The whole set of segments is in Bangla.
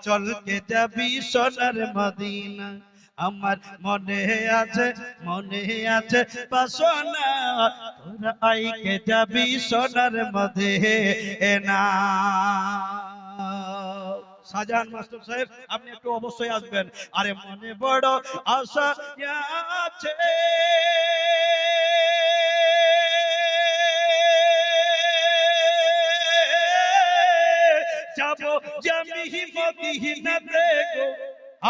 চলকে যাবি সোনার মদিনা। আমার মনে আছে বাসনা, তোরা আইকে যাবি সোনার মদিনা। শাহজাহান মাস্টার সাহেব, আপনি একটু অবশ্যই আসবেন। আরে মনে বড় আশা আছে, যাবো জামি মদিনাতে গো।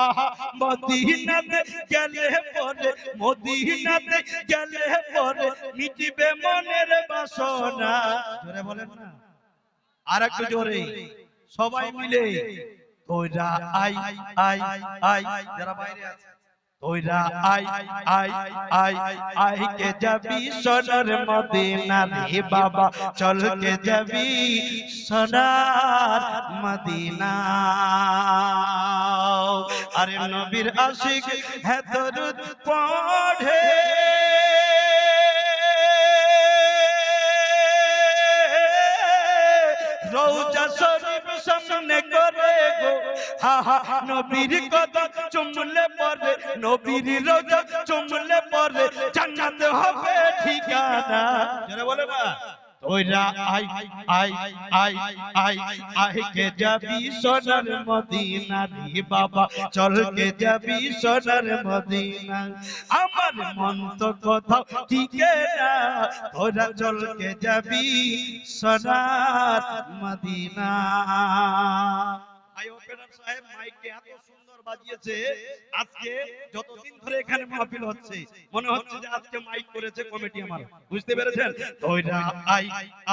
আহা মদিনাতে গেলে পরে, মদিনাতে গেলে পরে মিটিবে মনের বাসনা। জোরে বলেন না, আর একটু জোরে সবাই মিলে। তোরা আই আই আই, যারা বাইরে আছে তোরা আই আই আই আই কে যাবি সোনার মদিনা রে বাবা, চল কে যাবি সোনার মদিনা। আরে নবীর আশিক হ্যাঁ দরুদ পড়ে, রওজা শরীফ সামনে করে গো। হা হা নবীর কদম চুমলে পরে, নবীর রওজা চুমলে পরে জান্নাত হবে ঠিকানা। যারা বলে না তোরা আই আই আই আই আই কে যাবি সোনার মদিনা রে বাবা, চল কে যাবি সোনার মদিনা। আমার মন তো কোথাও টিকে না, তোরা চল কে যাবি সোনার মদিনা। ভাই ওপেনার সাহেব মাইকে এত সুন্দর বাজিয়েছে, আজকে যতদিন ধরে এখানে মাহফিল হচ্ছে মনে হচ্ছে যে আজকে মাইক করেছে কমিটি আমার, বুঝতে পেরেছেন? তোরা আই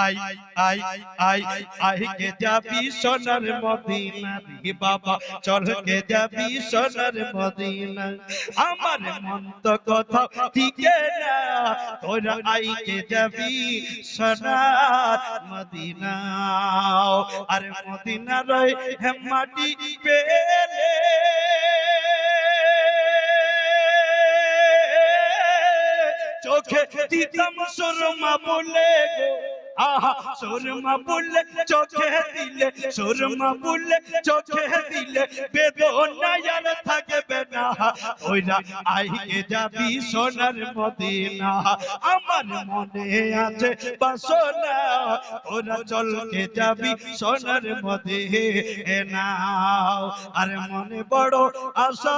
আই আই আই আই কে যাবি সোনার মদিনা রে বাবা, চল কে যাবি সোনার মদিনা। আমার মন তো কোথাও টিকে না, তোরা আই কে যাবি সোনার মদিনা। আরে মদিনা রয় হে মাটি পেলে, চোখে দিতাম সুরমা বলে গো। আহা সুরমা বলে চোখে দিলে, সুরমা বলে চোখে দিলে বেদনা আর থাকবে না। ওইরা আইকে যাবি সোনার মদিনা। আমার মনে আছে বাসনা, ওরা চলকে যাবি সোনার মদিনা। আর মনে বড় আশা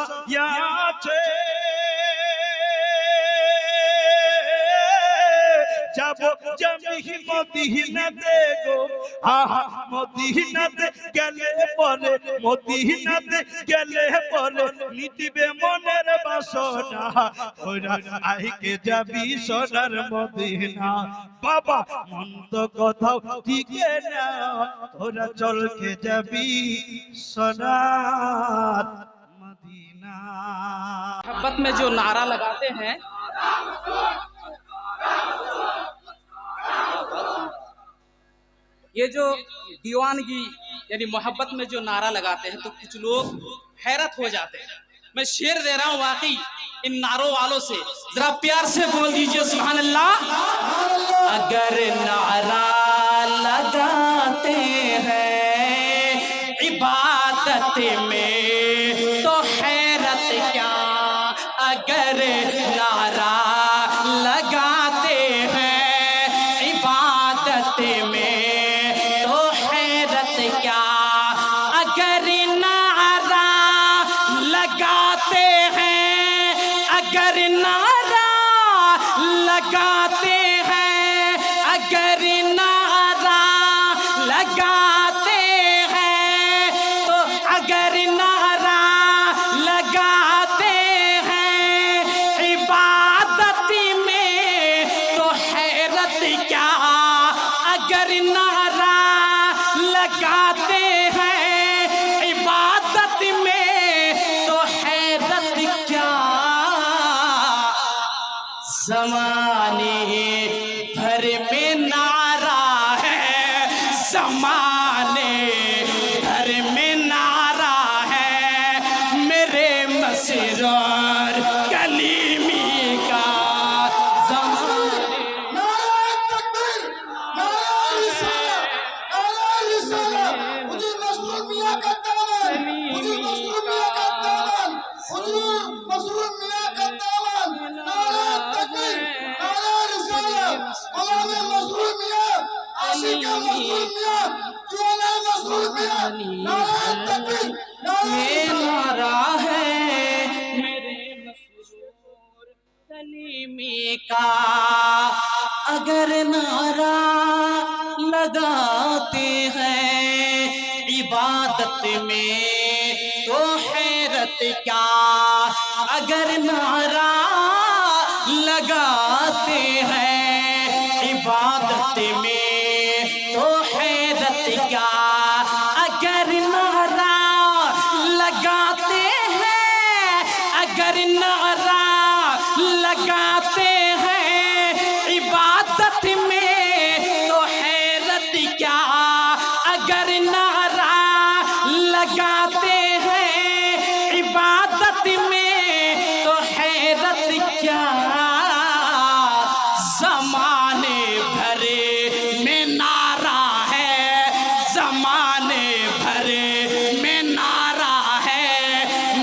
আছে, যাবো জামি মদিনাতে গো। আহা মদিনাতে গেলে পরে, মদিনাতে গেলে পরে মিটিবে মনের বাসনা। ওরা আইকে যাবি সোনার মদিনা। বাবা মন তো কোথাও টিকে না, তোরা চলকে যাবি সোনার মদিনা। मोहब्बत में जो नारा लगाते हैं, ये जो दीवानगी यानी मोहब्बत में जो नारा लगाते हैं तो कुछ लोग हैरत हो जाते हैं। मैं शेर दे रहा हूं वाकई इन नारों वालों से, जरा प्यार से बोल दीजिए सुभान अल्लाह। अगर नारा लगाते हैं इबादत में तो हैरत क्या, अगर नारा लगाते हैं इबादत में तो हैरत क्या, अगर नारा लगाते हैं, अगर नारा लगाते हैं, अगर नारा लगाते हैं तो अगर नारा लगाते हैं इबादत में तो हैरत क्या, अगर नारा लगाते हैं इबादत में तो हैरत क्या। ज़माने भर में नारा है, ज़माने भर में नारा کا اگر نعرہ لگاتے ہیں عبادت میں تو حیرت کیا، اگر نعرہ لگاتے ہیں عبادت میں تو حیرت کیا، اگر نعرہ لگاتے ہیں، اگر نعرہ لگاتے ہیں عبادت میں تو حیرت کیا، اگر نعرہ لگاتے ہیں عبادت میں تو حیرت کیا، زمانے بھرے میں نعرہ ہے، زمانے بھرے میں نعرہ ہے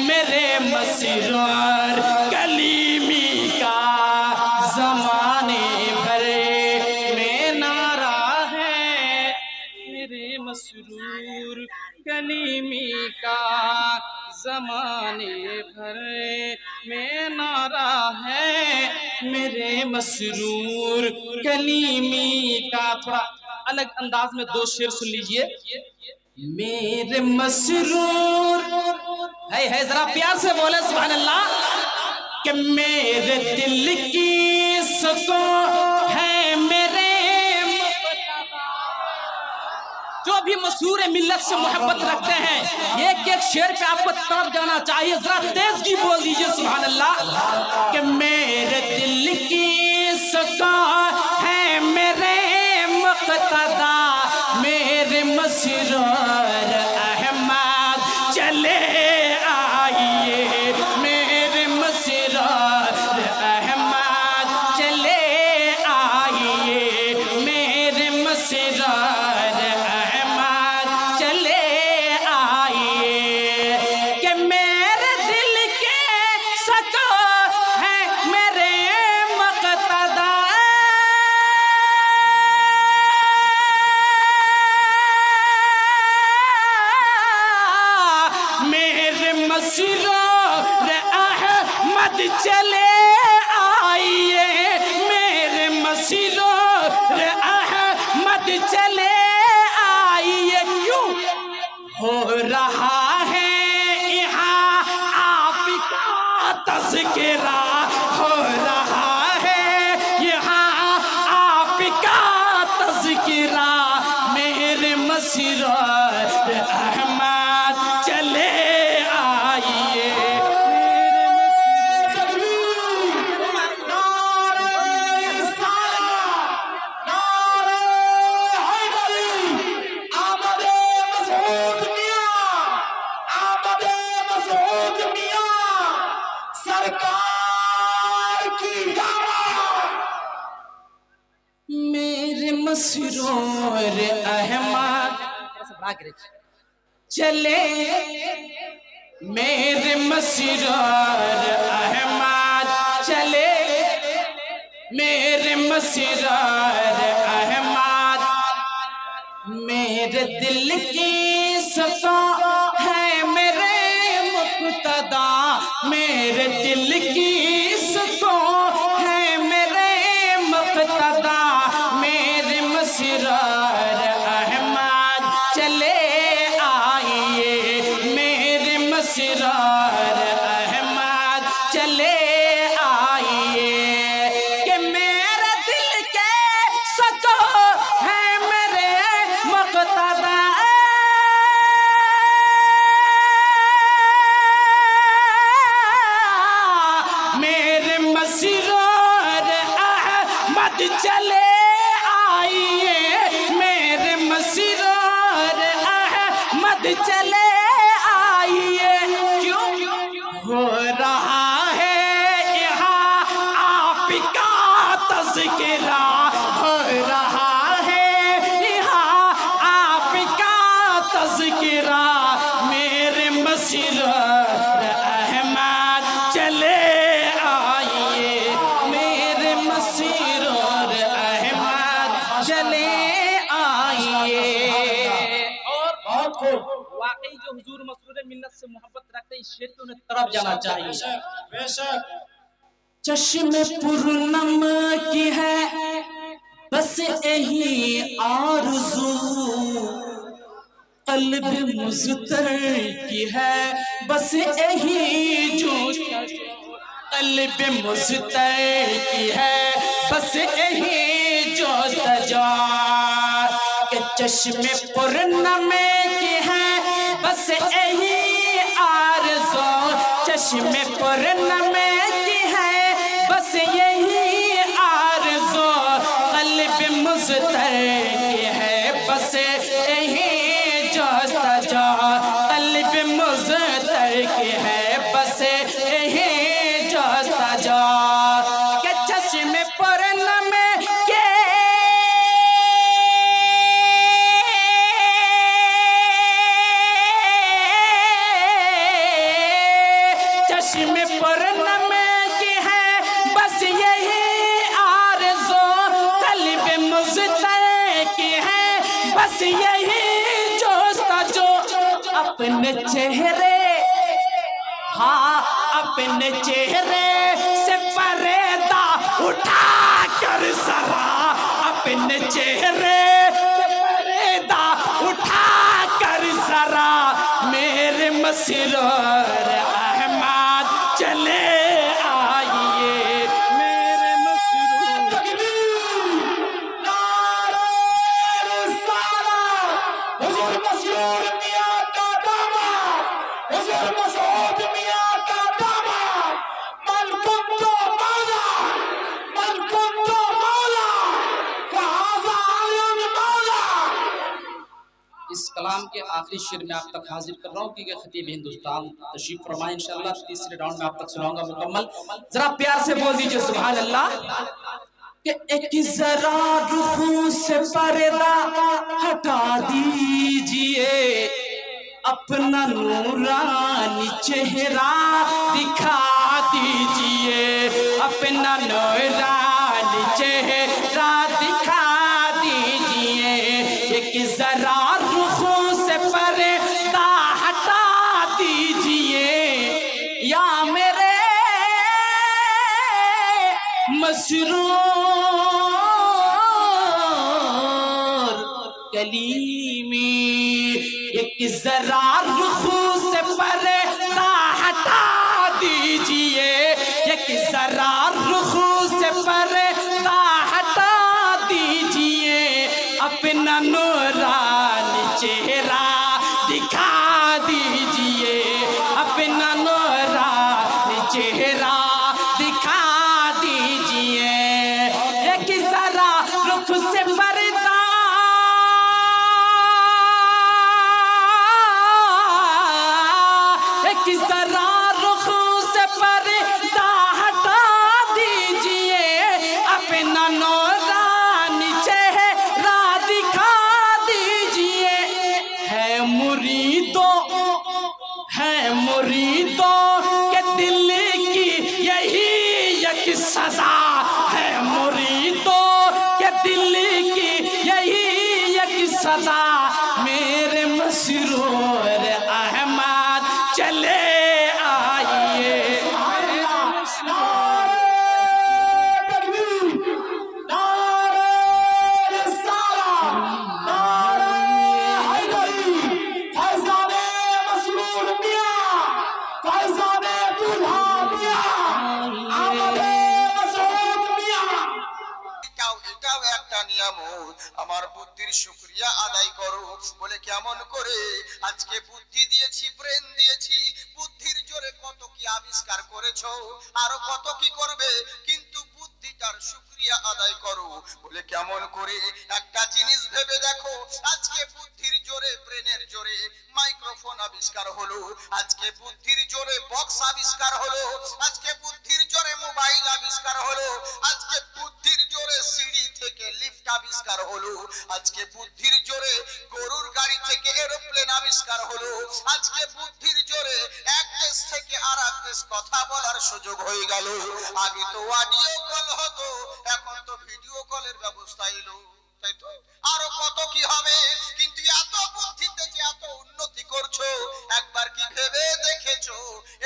میرے مسرور کلیمی کا، زمانے بھرے میں نعرہ ہے میرے مسرور کلیمی کا، زمانے بھرے میں نعرہ ہے میرے مسرور کلیمی کا۔ تھوڑا الگ انداز میں دو شعر سن لیجئے۔ میرے مسرور ہے ذرا پیار سے بولے سبحان اللہ، کہ میرے دل کی سکون ہے میرے جو بھی مسرور ملت سے محبت رکھتے ہیں، ایک ایک شعر پہ آپ کو تڑپ جانا چاہیے، ذرا تیز کی بول دیجئے سبحان اللہ، کہ میرے دل کی سکون ہے میرے مقتدا، میرے مسرور احمد چلے آئیے، میرے مسرور احمد چلے آئیے، میرے مسرور احمد چلے آئیے، کہ میرے دل کے سکون ہے میرے مقتدا، میرے مسرور احمد چلے آئیے، میرے مسرور احمد چلے آئیے، کیوں ہو رہا ہے یہاں آپ کا تذکرہ، ہو رہا ہے یہاں آپ کا تذکرہ، میرے مسرور احمد چلے آئیے، میرے مسرور احمد چلے، میرے مسرور احمد چلے، میرے مسرور احمد، میرے دل کی سکون ہے میرے مقتدا، میرے دل کی سکون ہے میرے مقتدا، میرے مسرور احمد چلے آئیے، میرے مسرور احمد چلے آئیے، کہ میرے دل کے سکون ہے میرے مقتدا، میرے مسرور احمد چلے آئیے، میرے مسرور احمد چلے آئیے، کیوں ہو رہا ہے یہاں آپ کا تذکرہ، ہو رہا ہے یہاں آپ کا تذکرہ، میرے مسرور احمد چلے آئیے، میرے مسرور احمد چلے آئیے۔ اور واقعی جو حضور مسرور ملت سے محبت رکھتے ہیں، اس شعر کو انہیں طرف جانا چاہیے۔ بے شک चश्मे पूर्णम की है बस यही आरज़ू, कल्ब मुज़तर की है बस यही जोश, कल्ब मुज़तर की है बस यही जोश तजा, के चश्मे पूर्णम की है बस यही आरज़ू, चश्मे पूर्णम की है बस यही आरज़ू, कल्ब मुज़तर की है बस यही जोश तजा, कल्ब मुज़तर की है बस यही जोश तजा, के चश्मे पूर्णम के चश्मे पूर्णम की है बस यही आरज़ू, कल्ब मुज़तर की है बस यही जोश तजो, अपने चेहरे हाँ अपने चेहरे से पर्दा उठा कर जरा, अपने चेहरे से पर्दा उठा कर जरा, मेरे मसरूर अहमद चले आइए, मेरे मसरूर हुजूर मसरूर मियां का दामाद, हुजूर मसऊद मियां का दामाद, मन कुंतो मौला, मन कुंतो मौला, फहाज़ा अलियुन मौला। इस कलाम के आखिरी शेर में आप तक हाजिर कर रहा हूँ क्योंकि खतीब हिंदुस्तान तशरीफ फरमाए, इंशाअल्लाह तीसरे राउंड में आप तक सुनाऊंगा मुकम्मल। जरा प्यार से बोल दीजिए सुभान अल्लाह। कि एक जरा रुखों से पर्दा हटा दीजिए, अपना नूरानी चेहरा दिखा दीजिए, अपना नूरानी चेहरा दिखा दीजिए, एक जरा रुखों से पर्दा हटा दीजिए, या मेरे मसरूर कलीमी, एक जरा रुखों से पर्दा हटा दीजिए, एक जरा रुखों से पर्दा हटा दीजिए, अपना नूरानी चेहरा दिखा दीजिए, अपना नूरानी चेहरा दिखा दीजिए, एक जरा रुख से पर्दा एक जरा रुख से पर्दा हटा दीजिए, अपना नूरानी चेहरा दिखा दीजिए, है मुरीदों के दिल की यही एक सदा, है मुरीदों के दिल की यही एक सदा, मेरे मसरूर अहमद चले आइए, मेरे मसरूर আমার বুদ্ধির শুকরিয়া আদায় করো, বলে কেমন করে আজকে বুদ্ধি দিয়েছি, ব্রেন দিয়েছি, বুদ্ধির জোরে কত কি আবিষ্কার করেছো, আরো কত কি করবে, কিন্তু বুদ্ধিটার শুকরিয়া আদায় করো, বলে কেমন করে একটা জিনিস ভেবে দেখো, আজকে বুদ্ধির জোরে ব্রেনের জোরে মাইক্রোফোন আবিষ্কার হলো, আজকে বুদ্ধির জোরে বক্স আবিষ্কার হলো, আজকে বুদ্ধির জোরে মোবাইল আবিষ্কার হলো, আজকে বুদ্ধির জোরে সিঁড়ি থেকে লিফট আবিষ্কার হলো, আজকে বুদ্ধির জোরে গরুর গাড়ি থেকে এরোপ্লেন আবিষ্কার হলো, আজকে বুদ্ধির জোরে এক দেশ থেকে আরেক দেশ কথা বলার সুযোগ হয়ে গেল, আগে তো অডিও কল হতো, এখন তো ভিডিও কলের ব্যবস্থা এলো, তাই তো আরো কত কি হবে, কিন্তু এত বুদ্ধিতে যে এত উন্নতি করছো, একবার কি ভেবে দেখেছো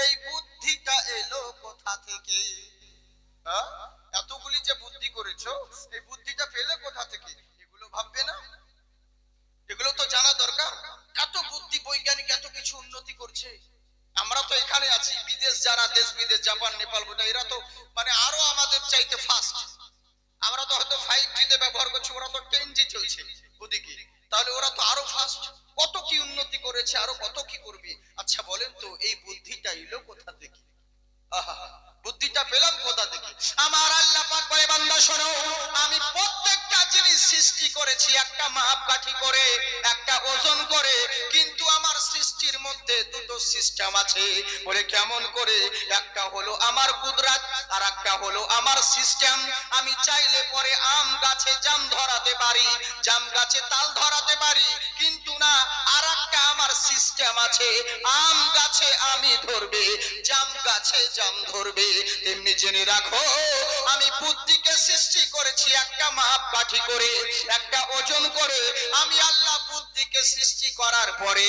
এই বুদ্ধিটা এলো কোথা থেকে? আমরা তো এখানে আছি, বিদেশ যারা, দেশ বিদেশ, জাপান, নেপাল, ভুটান, এরা তো মানে আরো আমাদের চাইতে ফাস্ট। আমরা তো হয়তো 5G তে ব্যবহার করছি, ওরা তো 10G চলছে ওদিকে, তাহলে ওরা তো আরো ফাস্ট, কত কি উন্নতি করেছে, আরো কত কি করবে। আচ্ছা বলেন তো এই বুদ্ধিটা এলো কোথা থেকে? আহা, বুদ্ধিটা পেলাম কোথা থেকে? আমার আল্লাহ পাক বলে, বান্দা শোনো, আমি প্রত্যেকটা জিনিস সৃষ্টি করেছি একটা মাপকাঠি করে, একটা ওজন করে, কিন্তু আমার সৃষ্টির মধ্যে দুটো সিস্টেম আছে। বলে কেমন করে? একটা হলো আমার কুদরত, আর একটা হলো আমার সিস্টেম। আমি চাইলে পরে আম গাছে জাম ধরাতে পারি, জাম গাছে তাল ধরাতে পারি, কিন্তু না, আর একটা আমার সিস্টেম আছে, আম গাছে আমি ধরবে, জাম গাছে জাম ধরবে। তেমনি জেনে রাখো, আমি বুদ্ধিকে সৃষ্টি করেছি একটা মাপকাঠি করে, একটা ওজন করে। আমি আল্লাহ বুদ্ধিকে সৃষ্টি করার পরে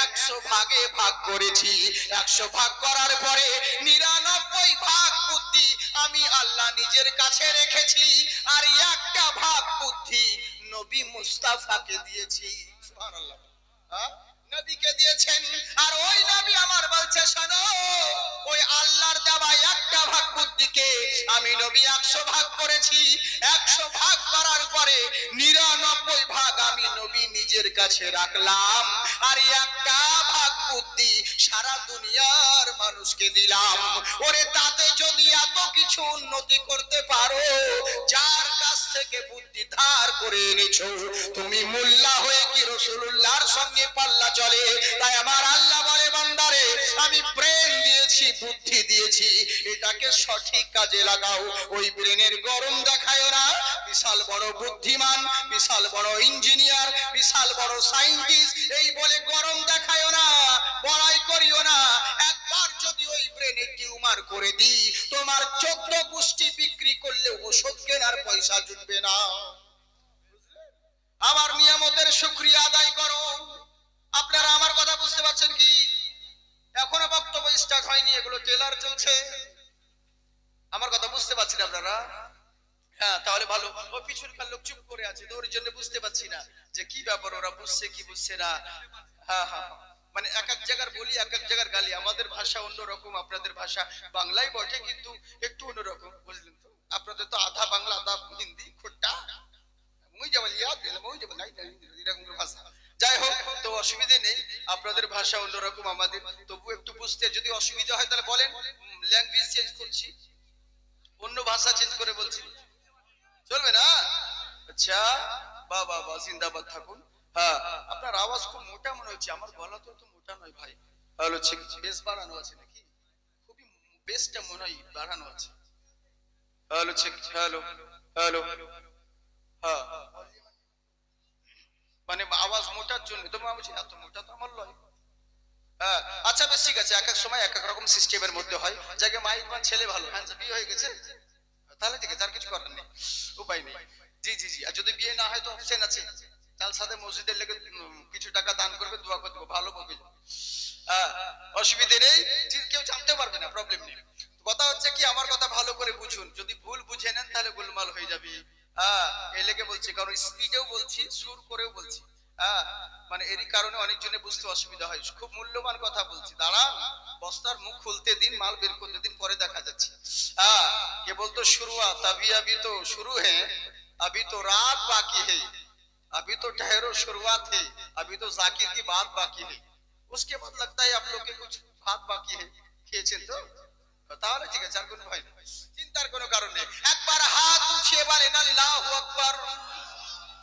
100 ভাগে ভাগ করেছি। 100 ভাগ করার পরে 99 ভাগ বুদ্ধি আমি আল্লাহ নিজের কাছে রেখেছি, আর একটা ভাগ বুদ্ধি নবী মুস্তাফাকে দিয়েছি। সুবহানাল্লাহ। হ্যাঁ, নবীকে দিয়েছেন। আর ওই নবী আমার বলছে, শোনো, ওই আল্লাহর দেওয়া একটা ভাগ বুদ্ধিকে আমি নবী 100 ভাগ করেছি। 100 ভাগ করার পরে 99 ভাগ আমি নবী নিজের কাছে রাখলাম, আর একটা ভাগ বুদ্ধি সারা দুনিয়ার মানুষকে দিলাম। ওরে তাতে যদি এত কিছু উন্নতি করতে পারো, যার কাছ থেকে বুদ্ধি ধার করে এনেছো, তুমি মোল্লা হয়ে কি রাসূলুল্লাহর সঙ্গে পাল্লা চলে? তাই আমার আল্লাহ বলে, বান্দারে, আমি ব্রেন দিয়েছি, বুদ্ধি দিয়েছি, এটাকে সঠিক কাজে লাগাও। ওই ব্রেনের গরম দেখায় না। বিশাল বড় বুদ্ধিমান, বিশাল বড় ইঞ্জিনিয়ার, বিশাল বড় সায়েন্টিস্ট, এই বলে গরম দেখায় না, বড়াই করিও না। একবার যদি ওই ব্রেনে টিউমার করে দিই, তোমার 14 পুষ্টি বিক্রি করলে ওষুধ কেনার পয়সা জুটবে না। আমার নিয়ামতের শুকরিয়া আদায় করো। আপনারা আমার কথা বুঝতে পারছেন কি? এখনো বক্তব্য স্টার্ট হয়নি, এগুলো ট্রেলার চলছে। আমার কথা বুঝতে পারছেন আপনারা? হ্যাঁ, তাহলে ভালো। ওই পিছনকার লোক চুপ করে আছে, তো ওর জন্য বুঝতে পারছি না যে কি ব্যাপার, ওরা বুঝছে কি বুঝছে না। হ্যাঁ হ্যাঁ, মানে এক এক জায়গার বলি, এক এক জায়গার গালি। আমাদের ভাষা অন্যরকম, আপনাদের ভাষা বাংলাই বটে, কিন্তু একটু অন্যরকম, বুঝলেন তো? আপনাদের তো আধা বাংলা আধা হিন্দি, খোট্টা এরকম ভাষা। যাই হোক, তো অসুবিধে নেই, আপনাদের ভাষা অন্যরকম, আমাদের তবু একটু বুঝতে যদি অসুবিধা হয় তাহলে বলেন, ল্যাঙ্গুয়েজ চেঞ্জ করছি, অন্য ভাষা চেঞ্জ করে বলছি, চলবে না? আচ্ছা, বাহ বাহ বাহ, জিন্দাবাদ থাকুন। হ্যাঁ, আপনার আওয়াজ খুব মোটা মনে হচ্ছে, আমার গলা তো মোটা নয় ভাই। হ্যালো, বেশ বাড়ানো আছে নাকি? খুবই বেশটা মনে হয় বাড়ানো আছে। হ্যালো, হ্যালো হ্যালো, হ্যাঁ, মানে আওয়াজ মোটার জন্য তো আমি বলছি, এত মোটা তো আমার লয়। হ্যাঁ, আচ্ছা বেশ, ঠিক আছে, এক এক সময় এক এক রকম সিস্টেমের মধ্যে হয়। যাকে মাইক মান ছেলে ভালো, হ্যাঁ, বিয়ে হয়ে গেছে তাহলে ঠিক আছে, আর কিছু করার নেই, উপায় নেই। জি জি জি, আর যদি বিয়ে না হয় তো অপশন আছে, তার সাথে মসজিদের লেগে কিছু টাকা দান করবে, দোয়া করে দেবো, ভালো বকে। হ্যাঁ, অসুবিধে নেই, কেউ জানতে পারবে না, প্রবলেম নেই। কথা হচ্ছে কি, আমার কথা ভালো করে বুঝুন, যদি ভুল বুঝে নেন তাহলে গোলমাল হয়ে যাবে। হ্যাঁ, এই লেগে বলছি, কারণ স্পিডেও বলছি, সুর করেও বলছি। হ্যাঁ, মানে এরই কারণে অনেকজনে বুঝতে অসুবিধা হয়। খুব মূল্যবান কথা বলছি, দাঁড়ান, বস্তার মুখ খুলতে দিন, মাল বের করতে দিন, পরে দেখা যাচ্ছে। হ্যাঁ, কে বলতো শুরুয়াত, अभी तो शुरू है, अभी तो रात बाकी है, अभी तो ठहरो शुरुआत है, अभी तो जाकिर की बात बाकी है, उसके बाद लगता है आप लोग के कुछ बात बाकी है। খেয়েছেন তো? তাহলে ঠিক আছে, আর কোনো ভয় নেই, চিন্তার কোনো কারণ নেই। একবার হাত উঠিয়ে বলেন আল্লাহু আকবার।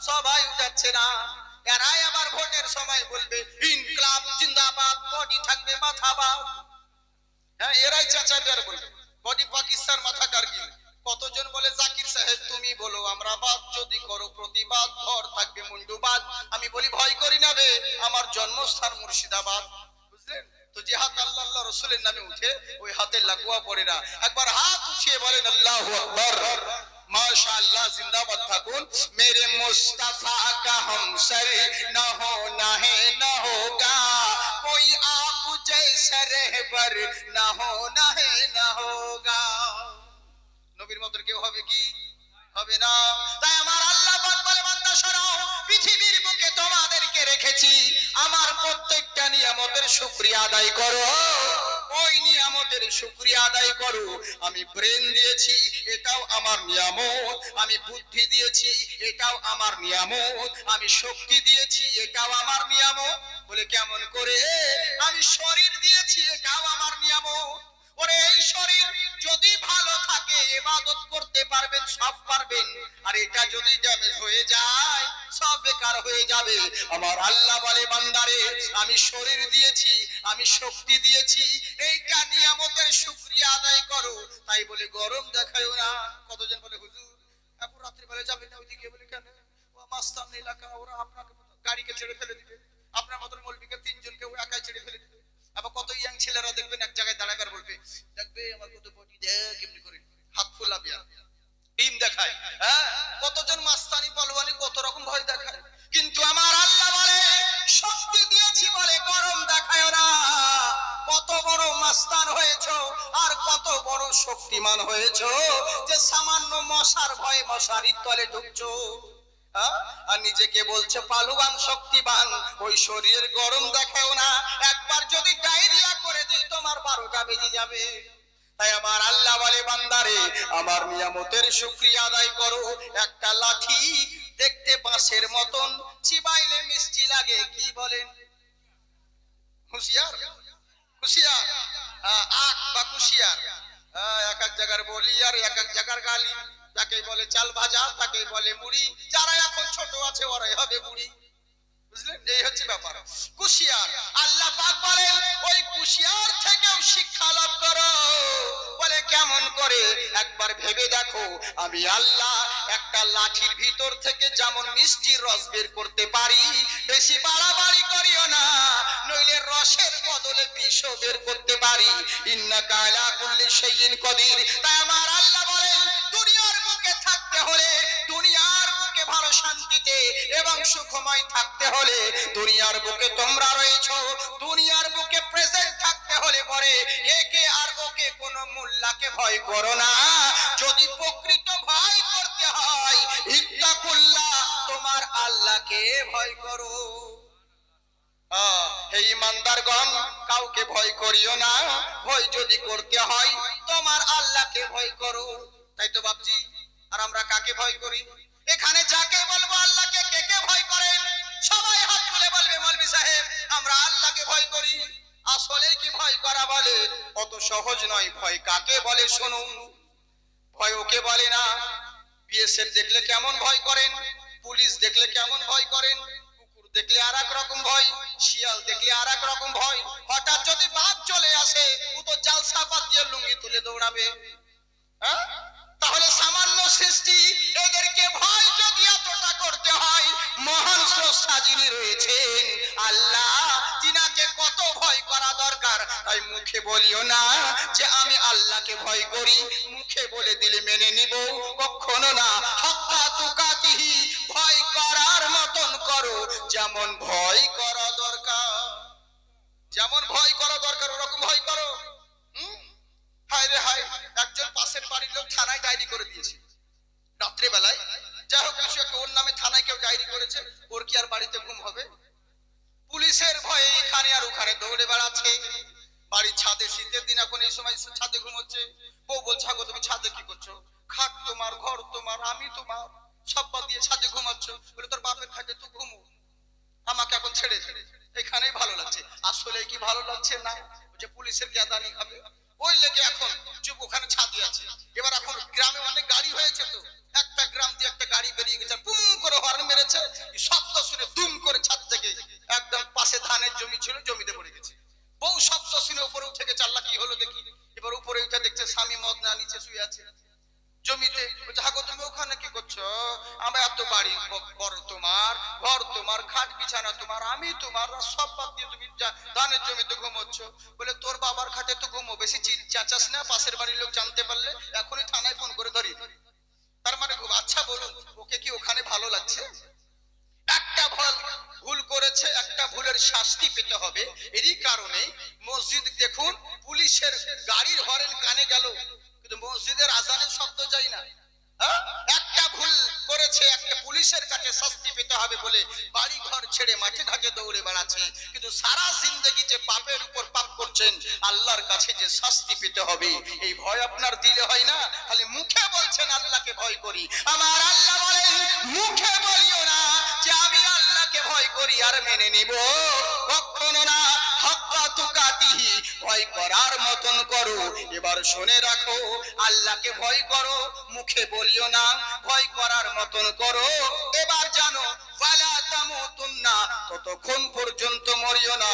সবাই উঠাচ্ছে না, এরাই আবার ভোটের সময় বলবে ইনকলাব জিন্দাবাদ, বডি থাকবে মাথা বাদ। হ্যাঁ, এরাই চাচাবে আর বলবে বডি পাকিস্তান, মাথা কারগিল। কতজন বলে জাকির সাহেব তুমি বলো, আমরা বাদ যদি করো প্রতিবাদ, ঘর থাকবে মুন্ডুবাদ। আমি বলি ভয় করি না বে, আমার জন্মস্থান মুর্শিদাবাদ। বুঝলেন তো? যে হাত আল্লাহ আল্লাহ রসুলের নামে উঠে, ওই হাতে লাগুয়া পড়ে না। একবার হাত উঠিয়ে বলেন আল্লাহু আকবার। माशाअल्लाह, जिंदाबाद থাকুন। मेरे मुस्तफा का हमसर न होना है न होगा, कोई आप जैसा रहबर न होना है न होगा। নবীর মত কেউ হবে কি? হবে না। তাই আমার আল্লাহ পাক বলে, বান্দা শোনো, পৃথিবীর বুকে তোমাদেরকে রেখেছি, আমার প্রত্যেকটা নিয়ামতের শুকরিয়া আদায় করো। ওই নিয়ামতের শুকরিয়া আদায় করো। আমি ব্রেন দিয়েছি, এটাও আমার নিয়ামত। আমি বুদ্ধি দিয়েছি, এটাও আমার নিয়ামত। আমি শক্তি দিয়েছি, এটাও আমার নিয়ামত। বলে কেমন করে? আমি শরীর দিয়েছি, এটাও আমার নিয়ামত। ওরে এই শরীর যদি ভালো থাকে ইবাদত করতে পারবেন, সব পারবেন। আর এটা যদি ড্যামেজ হয়ে যায় সব বেকার হয়ে যাবে। আমার আল্লাহ বলে বান্দারে আমি শরীর দিয়েছি, আমি শক্তি দিয়েছি, এইটা নিয়ামতের শুকরিয়া আদায় করো। তাই বলে গরম দেখায়ও না। কতজন বলে হুজুর এখন রাত্রি বেলা যাবে না ওইদিকে, বলে কেন? ও মাস্তান এলাকা, ওরা আপনাকে গাড়িকে ছেড়ে ফেলে দিবে, আপনার মতন মৌলবীকে তিনজনকে ও একাই ছেড়ে ফেলে দিবে। আবার কত ইয়াং ছেলেরা দেখবেন এক জায়গায় দাঁড়াবার বলবে, দেখবে আমার কত বডি দেখ এমনি করে হাত ফুলাবে আর ডিম দেখায়। হ্যাঁ, কতজন মাস্তানি পালোয়ানি কত রকম ভয় দেখায়। কিন্তু আমার আল্লাহ বলে শক্তি দিয়েছি বলে গরম দেখায় না। কত বড় মাস্তান হয়েছো আর কত বড় শক্তিমান হয়েছো যে সামান্য মশার ভয়ে মশারির তলে ঢুকছো। আর নিজেকে বলছে পালুয়ান শক্তিবান, ওই শরীরের গরম দেখাও না। একবার যদি ডায়রিয়া করে দিই তোমার 12টা বেজে যাবে। তাই আমার আল্লাহ বলে বান্দারে আমার নিয়ামতের শুকরিয়া আদায় করো। একটা লাঠি দেখতে বাঁশের মতন, চিবাইলে মিষ্টি লাগে, কি বলেন? হুঁশিয়ার, হুঁশিয়ার, আখ বা কুশিয়ার। এক এক জায়গার বলি আর এক এক জায়গার গালি। তাকেই বলে চাল ভাজা, তাকেই বলে মুড়ি। যারা এখন ছোট আছে ওরাই হবে বুড়ি। বুঝলেন? এই হচ্ছে ব্যাপার। কুশিয়ার আল্লাহ পাক বলেন ওই কুশিয়ার থেকেও শিক্ষা লাভ করো। বলে কেমন করে? একবার ভেবে দেখো, আমি আল্লাহ একটা লাঠির ভিতর থেকে যেমন মিষ্টির রস বের করতে পারি, বেশি বাড়াবাড়ি করিও না, নইলে রসের বদলে বিষও বের করতে পারি। ইন্নাকা আলা কুল্লি শাইইন কদির। তাই আমার আল্লাহ বলেন দুনিয়ার বুকে থাকতে হলে, দুনিয়ার বুকে ভালো শান্তিতে এবং সুখময় থাকতে হলে, দুনিয়ার বুকে তোমরা রয়েছো, দুনিয়ার বুকে প্রেজেন্ট থাকতে হলে পরে একে আর ওকে কোন মোল্লাকে ভয় করো না। যদি প্রকৃত ভয় করতে হয় ইত্তাকুল্লাহ, তোমার আল্লাহকে ভয় করো। হে ঈমানদারগণ, কাউকে ভয় করিও না, ভয় যদি করতে হয় তোমার আল্লাহকে ভয় করো। তাই তো বাপজি, আর আমরা কাকে ভয় করি? এখানে যাকে বলবো আল্লাহকে, কে কে ভয় করেন? সবাই হাত তুলে বলবে মৌলভী সাহেব আমরা আল্লাহকে ভয় করি। আসলে কি ভয় করা বলে অত সহজ নয়। ভয় কাকে বলে শুনুন। ভয় ওকে বলে না বিএসএফ দেখলে কেমন ভয় করেন, পুলিশ দেখলে কেমন ভয় করেন, কুকুর দেখলে আর এক রকম ভয়, শিয়াল দেখলে আর এক রকম ভয়। হঠাৎ যদি বাঘ চলে আসে ও তো জালসা পাত দিয়ে লুঙ্গি তুলে দৌড়াবে। তাহলে সামান্য সৃষ্টি, এদেরকে ভয় যদি এতটা করতে হয়, মহান স্রষ্টা যিনি রয়েছেন আল্লাহ, তিনাকে কত ভয় করা দরকার। তাই মুখে বলিও না যে আমি আল্লাহকে ভয় করি, মুখে বলে দিলে মেনে নিব, কখনো না। হাক্কা তুকাতিহি, ভয় করার মতন করো যেমন ভয় করা দরকার। যেমন ভয় করা দরকার ওরকম ভয় করো। হায় রে হায়, একজন পাশের বাড়ির লোক থানায় ডায়েরি করে দিয়েছে রাত্রে বেলায়। যাই হোক কিছু একটা ওর নামে থানায় কেউ ডায়েরি করেছে, ওর কি আর বাড়িতে ঘুম হবে? পুলিশের ভয়ে এখানে আর ওখানে দৌড়ে বেড়াচ্ছে। বাড়ির ছাদে, শীতের দিন এখন এই সময় ছাদে ঘুমোচ্ছে। বউ বলছে গো তুমি ছাদে কি করছো? খাট তোমার, ঘর তোমার, আমি তোমার, সব বাদ দিয়ে ছাদে ঘুমাচ্ছ। বলে তোর বাপের খাটে তুই ঘুমো, আমাকে এখন ছেড়ে দে, এখানেই ভালো লাগছে। আসলে কি ভালো লাগছে না? যে পুলিশের গ্যাদানি হবে ওই লেগে এখন চুপ ওখানে ছাদে আছে। এবার এখন গ্রামে অনেক গাড়ি হয়েছে, তো একটা গ্রাম দিয়ে একটা গাড়ি বেরিয়ে গেছে, পুম করে হর্ন মেরেছে, শব্দ শুনে দুম করে ছাদ থেকে একদম পাশে ধানের জমি ছিল, জমিতে পড়ে গেছে। বউ শব্দ শুনে উপরে উঠে গেছে, আল্লাহ কি হলো দেখি। এবার উপরে উঠে দেখছে স্বামী মদ না নিচে শুয়ে আছে জমিতে। জাগো তুমি ওখানে কি করছো? আমরা এত বাড়ি বড় তোমার, ঘর তোমার, খাট বিছানা তোমার, আমি তোমার, সব বাদ দিয়ে তুমি ধানের জমিতে ঘুমোচ্ছ। বলে তোর বাবার খাটে তো ঘুমো, বেশি চাচাস না, পাশের বাড়ির লোক জানতে পারলে এখনই থানায় ফোন করে ধরিয়ে দেবে। তার মানে খুব আচ্ছা বলুন ওকে কি ওখানে ভালো লাগছে? একটা ভুল করেছে, একটা ভুলের শাস্তি পেতে হবে। এরই কারণে মসজিদ দেখুন পুলিশের গাড়ির হরেন কানে গেল কিন্তু মসজিদের আজানের শব্দ যায় না। একটা ভুল করেছে, একটা পুলিশ পুলিশের কাছে শাস্তি পেতে হবে বলে বাড়ি ঘর ছেড়ে মাঠে ঘাটে দৌড়ে বেড়াচ্ছে, কিন্তু সারা জিন্দগি যে পাপের উপর পাপ করছেন, আল্লাহর কাছে যে শাস্তি পেতে হবে এই ভয় আপনার দিলে হয় না, খালি মুখে বলছেন আল্লাহকে ভয় করি। আমার আল্লাহ বলেন মুখে বলিও না যে আমি আল্লাহকে ভয় করি আর মেনে নিব, কখনো না। হাক্কা তুকাতিহি, ভয় করার মতন করো। এবার শুনে রাখো, আল্লাহকে ভয় করো, মুখে বলিও না, ভয় করার মতন করো। এবার জানো ফালা তামুতুন্না, ততক্ষণ পর্যন্ত মরিও না।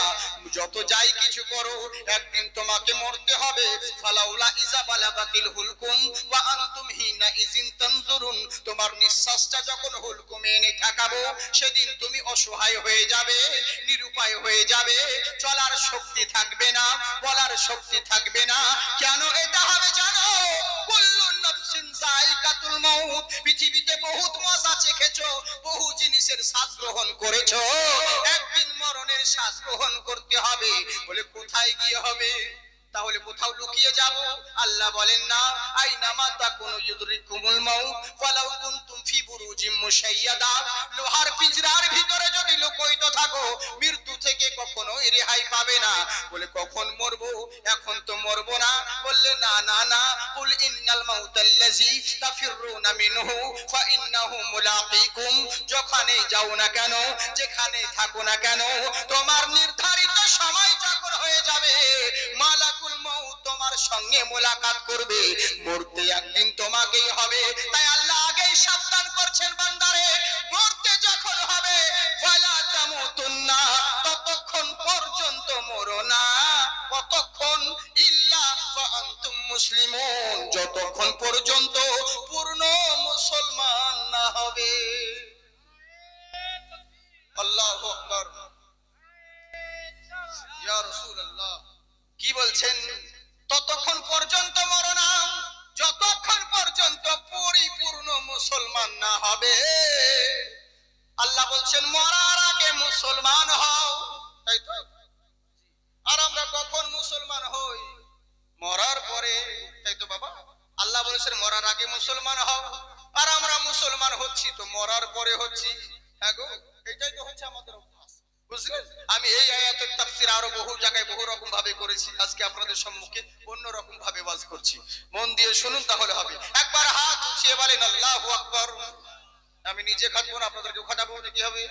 যত যাই কিছু করো একদিন তোমাকে মরতে হবে। ফালাউলা ইজা বালাগাতিল হুলকুম ওয়া আনতুম হিনা ইজিন তানজুরুন, তোমার নিঃশ্বাসটা যখন হুলকুমে এনে ঠেকাবো সেদিন তুমি অসহায় হয়ে যাবে, নিরুপায় হয়ে যাবে, চলার শক্তি থাকবে না, বলার শক্তি থাকবে না। কেন এটা হবে জানো? কুল্লু নাফসিন যায়িকাতুল মাউত, পৃথিবীতে বহুত মজা চেখেছো, বহু জিনিসের স্বাদ গ্রহণ করেছো, একদিন মরণের স্বাদ গ্রহণ করতে হবে। বলে কোথায় গিয়ে হবে? তাহলে কোথাও লুকিয়ে যাব? আল্লাহ বলেন না, আইনামা তাকুনু ইউদরিকুমুল মাউত ওয়ালাউ কুনতুম ফি বুরুজিম মুশাইয়াদা, লোহার পিঞ্জরার ভিতরে যদি লুকায়িত থাকো মৃত্যু থেকে কখনো রেহাই পাবে না। বলে কখন মরবো? এখন তো মরবো না। বললে না না না, কুল ইন্নাল মাউতাল্লাযী তাফিরুনা মিনহু ফা ইন্নাহু মুলাকীকুম, যেখানে যাও না কেন, যেখানে থাকো না কেন, তোমার নির্ধারিত সময় যখন হয়ে যাবে মালাকুল মাউত তোমার সঙ্গে মোলাকাত করবে। মরতে একদিন তোমাকেই হবে। তাই আল্লাহ আগেই সাবধান করছেন বান্দারে, মরতে যখন হবে ফালা তামুতুন্না, ততক্ষণ পর্যন্ত মরো না। কতক্ষণ? ইল্লা ওয়া আনতুম মুসলিমুন, যতক্ষণ পর্যন্ত পূর্ণ মুসলমান না হবে। আল্লাহু আকবার। ইয়া রাসূলুল্লাহ কি বলছেন? ততক্ষণ পর্যন্ত মরো না, যতক্ষণ পর্যন্ত পরিপূর্ণ মুসলমান না হবে। আল্লাহ বলছেন মরার আগে মুসলমান হও, তাই তো? আর আমরা কখন মুসলমান হই? মরার পরে, তাই তো বাবা? আল্লাহ বলেছেন মরার আগে মুসলমান হও, আর আমরা মুসলমান হচ্ছি তো মরার পরে হচ্ছি। হ্যাঁ গো, এটাই তো হচ্ছে আমাদের অভ্যাস, বুঝলেন? আমি এই আয়াতের তাফসীর আরো বহু জায়গায় বহু রকম ভাবে করেছি, আজকে আপনাদের সম্মুখে অন্য রকম ভাবে ওয়াজ করছি। মন দিয়ে শুনুন তাহলে হবে। একবার হাত উঠিয়ে বলেন আল্লাহু আকবার। আমি নিজে খাটবো না, আপনাদেরকে খাটাবো, কি হবে?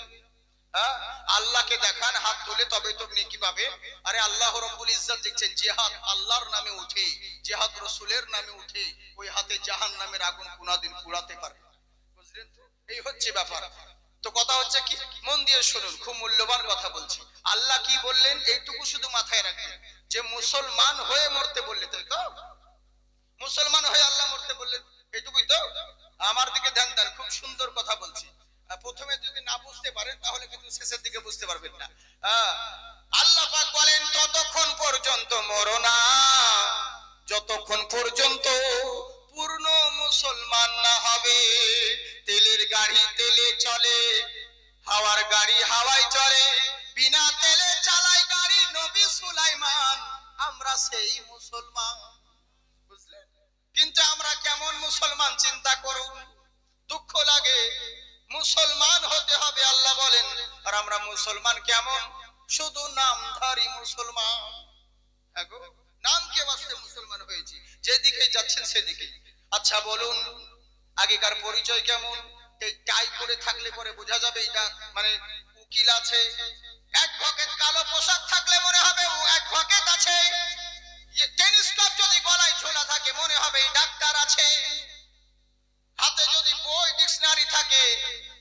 হ্যাঁ, আল্লাহকে দেখান হাত তুলে, তবে তো নেকি পাবে। আরে আল্লাহ রাব্বুল ইজ্জত দেখছেন, যে হাত আল্লাহর নামে উঠে, যে হাত রাসূলের নামে উঠে, ওই হাতে জাহান্নামের আগুন কোনদিন পোড়াতে পারবে না, বুঝলেন তো? এই হচ্ছে ব্যাপার। তো কথা হচ্ছে কি, মন দিয়ে শুনুন, খুব মূল্যবান কথা বলছি। আল্লাহ কি বললেন এইটুকু শুধু মাথায় রাখবেন, যে মুসলমান হয়ে মরতে বললে, তাই তো? মুসলমান হয়ে আল্লাহ মরতে বললেন, এইটুকুই তো? আমার দিকে ধ্যান দেন, খুব সুন্দর কথা বলছি। প্রথমে যদি না বুঝতে পারেন তাহলে কিন্তু শেষের দিকে বুঝতে পারবেন না। আল্লাহ পাক বলেন ততক্ষণ পর্যন্ত মরো না, যতক্ষণ পর্যন্ত পূর্ণ মুসলমান না হবে। তেলের গাড়ি তেলে চলে, হাওয়ার গাড়ি হাওয়ায় চলে, বিনা তেলে চালায় গাড়ি নবী সুলাইমান। আমরা সেই মুসলমান, বুঝলেন? কিন্তু আমরা কেমন মুসলমান চিন্তা করুন, দুঃখ লাগে। মুসলমান হতে হবে আল্লাহ বলেন, আর আমরা মুসলমান কেমন? শুধু নামধারী মুসলমান। নামকে বাঁচতে মুসলমান হয়েছি, যেদিকে যাচ্ছেন সেদিকে। আচ্ছা বলুন, আগেকার পরিচয় কেমন? এই টাই পরে থাকলে পরে বোঝা যাবে এটা মানে উকিল আছে, অ্যাডভোকেট কালো পোশাক থাকলে মনে হবে ও অ্যাডভোকেট আছে, টেলিস্কোপ যদি গলায় ঝোলা থাকে মনে হবে ডাক্তার আছে, হাতে যদি বই ডিকশনারি থাকে,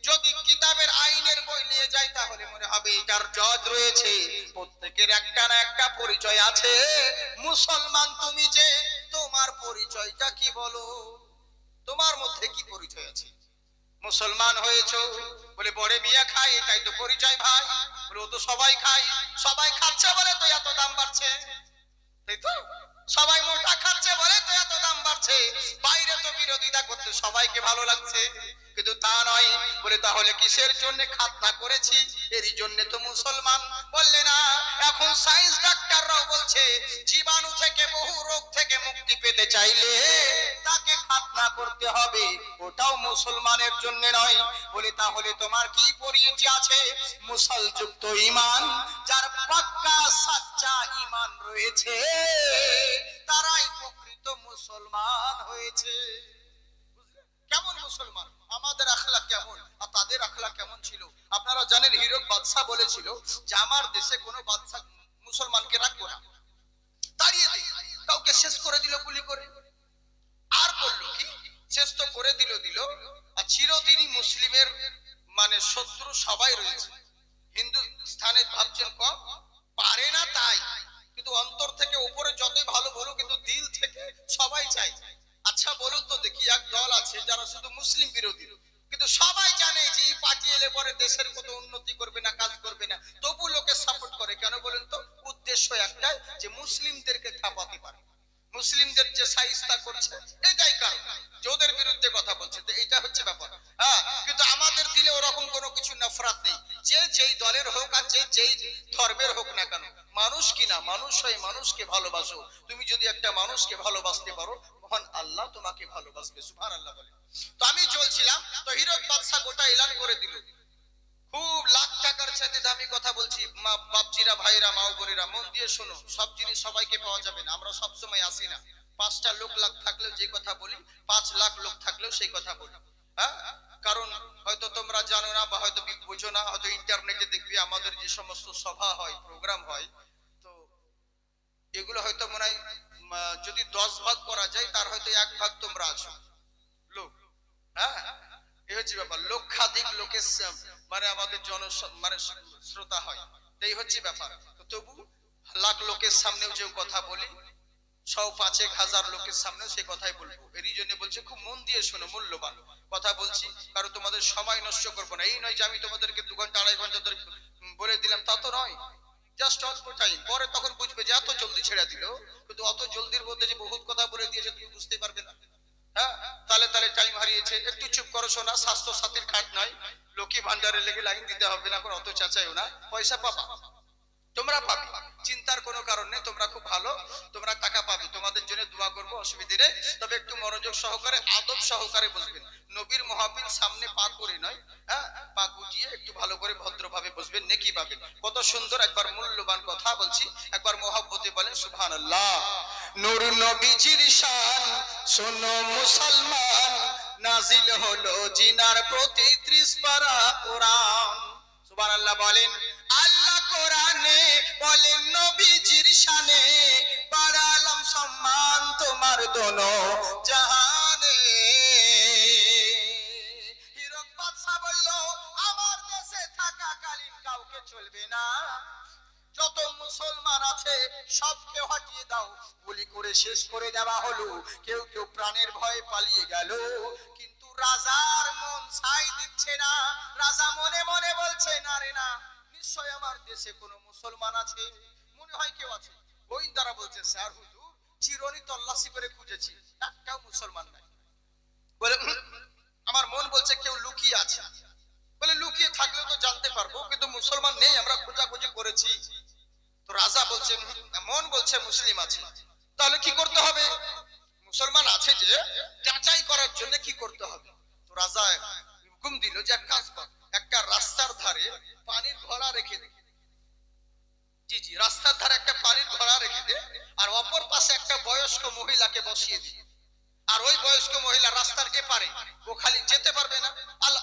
যদি কিতাবের আইনের বই নিয়ে যায় তাহলে মনে হবে এটার জজ রয়েছে। প্রত্যেকের একটা না একটা পরিচয় আছে। মুসলমান তুমি যে, তোমার পরিচয়টা কি বলো? তোমার মধ্যে কি পরিচয় আছে? মুসলমান হয়েছো বলে বড়ে মিয়া খায়, এটাই তো পরিচয় ভাই। বলে ও তো সবাই খায়, সবাই খাচ্ছে বলে তো এত দাম বাড়ছে, তাই তো? সবাই মোটা খাচ্ছে বলে তো এত দাম বাড়ছে। বাইরে তো বিরোধিতা করতে সবাইকে ভালো লাগছে, কিন্তু তা নয়। বলে তাহলে কিসের জন্য খাতনা করেছি? এরই জন্য তো মুসলমান। বললে না, এখন সায়েন্স ডাক্তার ডাক্তাররাও বলছে জীবাণু থেকে বহু রোগ থেকে মুক্তি পেতে চাইলে তাকে খাতনা করতে হবে, ওটাও মুসলমানের জন্য নয়। বলে তাহলে তোমার কি পরিচয় আছে? মুসলযুক্ত ঈমান, যার পাক্কা সাচ্চা ঈমান রয়েছে তারাই প্রকৃত মুসলমান হয়েছে। কেমন মুসলমান? আমাদের আখলাক কেমন আর তাদের আখলাক কেমন ছিল? আপনারা জানেন হিরক বাদশা বলেছিল যে আমার দেশে কোনো বাদশা মুসলমানকে রাখবো না, তাড়িয়ে দিই। কাউকে শেষ করে দিল গুলি করে। আর বললো কি, শেষ তো করে দিল আর চিরদিনই মুসলিমের মানে শত্রু সবাই রয়েছে। হিন্দুস্থানে ভাবছেন কম পারে না তাই, কিন্তু অন্তর থেকে উপরে যতই ভালো বলো কিন্তু দিল থেকে সবাই চাই। আচ্ছা বলুন তো দেখি, এক দল আছে যারা শুধু মুসলিম বিরোধী, কিন্তু সবাই জানে যে এই পার্টি এলে পরে দেশের কোনো উন্নতি করবে না, কাজ করবে না, তবু লোকে সাপোর্ট করে কেন বলেন তো? উদ্দেশ্য একটাই, যে মুসলিমদেরকে থাপাতে পারে, মুসলিমদের যে সাইস্তা করছে এটাই কারণ, যে ওদের বিরুদ্ধে কথা বলছে। তো এটা হচ্ছে ব্যাপার। হ্যাঁ, কিন্তু আমাদের দিলে ওরকম কোনো কিছু নফরত নেই। যে যেই দলের হোক আর যে যেই ধর্মের হোক না কেন, মানুষ কিনা মানুষ হয়ে মানুষকে ভালোবাসো। তুমি যদি একটা মানুষকে ভালোবাসতে পারো, মহান আল্লাহ তোমাকে ভালোবাসবে। সুবহানাল্লাহ বলে। তো আমি চলছিলাম, তো হিরক বাদশা গোটা এলান করে দিল, খুব লাখ টাকার চাইতে দামি কথা বলছি। বাপজিরা, ভাইরা, মা বোনেরা, মন দিয়ে শোনো। সব জিনিস সবাইকে পাওয়া যাবে না, আমরা সব সময় আসি না। 5টা লোক লাখ থাকলেও যে কথা বলি, 5 লাখ লোক থাকলেও সেই কথা বলি। হ্যাঁ, কারণ হয়তো তোমরা জানো না বা হয়তো বুঝো না, হয়তো ইন্টারনেটে দেখবি আমাদের যে সমস্ত সভা হয়, প্রোগ্রাম হয়, তো এগুলো হয়তো মনে হয় যদি 10 ভাগ করা যায় তার হয়তো 1 ভাগ তোমরা আছো লোক। হ্যাঁ, এই হচ্ছে ব্যাপার। লক্ষাধিক লোকের মানে আমাদের মানে শ্রোতা হয়, এই হচ্ছে ব্যাপার। তো তবু লাখ লোকের সামনেও যে কথা বলি, 100-5-1000 লোকের সামনেও সে কথাই বলবো। এরই জন্য বলছে খুব মন দিয়ে শোনো, মূল্যবান কথা বলছি, কারণ তোমাদের সময় নষ্ট করবো না। এই নয় যে আমি তোমাদেরকে 2 ঘন্টা 2.5 ঘন্টা ধরে বলে দিলাম, তা তো নয়। জাস্ট অল্প টাইম, পরে তখন বুঝবে যে এত জলদি ছেড়ে দিল, কিন্তু অত জলদির মধ্যে যে বহুত কথা বলে দিয়েছে তুমি বুঝতে পারবে না। হ্যাঁ, তালে তালে টাইম হারিয়েছে। একটু চুপ করো শোনা, স্বাস্থ্য সাথীর কার্ড নয়, লক্ষ্মী ভান্ডারে লেগে লাইন দিতে হবে না, অত চাচাইও না, পয়সা পাবা, তোমরা পাবে, চিন্তার কোনো কারণ নেই। তোমরা খুব ভালো, তোমরা টাকা পাবে, তোমাদের জন্য দোয়া করবো, অসুবিধে নেই। তবে একটু মনোযোগ সহকারে, আদব সহকারে বসবেন। নবীর মাহফিল সামনে পা করে নয়, হ্যাঁ, পা গুটিয়ে একটু ভালো করে ভদ্রভাবে বসবেন, নেকি পাবেন। কত সুন্দর একবার মূল্যবান কথা বলছি, একবার মহব্বতে বলেন সুবহানাল্লাহ। নূর নবীজির শান শোনো মুসলমান, নাজিল হলো জিনার প্রতি 30 পারা কোরআন। সুবহানাল্লাহ বলেন। আল্লাহ কোরআনে বলেন নবীজির শানে, বাড়ালাম সম্মান তোমার দোনো জাহানে। হিরক বাদশা বলল আমার দেশে থাকাকালীন কাউকে চলবে না, যত মুসলমান আছে সবকে হটিয়ে দাও। গুলি করে শেষ করে দেওয়া হলো, কেউ কেউ প্রাণের ভয়ে পালিয়ে গেল, কিন্তু রাজার মন ছাই দিচ্ছে না। রাজা মনে মনে বলছে না রে না, নিশ্চয় আমার দেশে কোনো মুসলমান আছে, মনে হয় কেউ আছে। গোয়েন্দারা বলছে স্যার হুজুর, চিরনি তল্লাশি করে খুঁজেছি, একটাও মুসলমান নাই। বলে আমার মন বলছে কেউ লুকিয়ে আছে। বলে লুকিয়ে থাকলেও তো জানতে পারবো, কিন্তু মুসলমান নেই, আমরা খোঁজাখুঁজি করেছি। তো রাজা বলছে, মন বলছে মুসলিম আছে, তাহলে কি করতে হবে? মুসলমান আছে যে যাচাই করার জন্য কি করতে হবে? তো রাজা হুকুম দিল যে এক কাজ কর, একটা রাস্তার ধারে পানির ঘড়া রেখে দে। জি জি, রাস্তার ধারে একটা পানির ঘড়া রেখে দে, আর অপর পাশে একটা বয়স্ক মহিলাকে বসিয়ে দি। আর ওই বয়স্ক মহিলা রাস্তার এপারে, ও খালি যেতে পারবে না, আল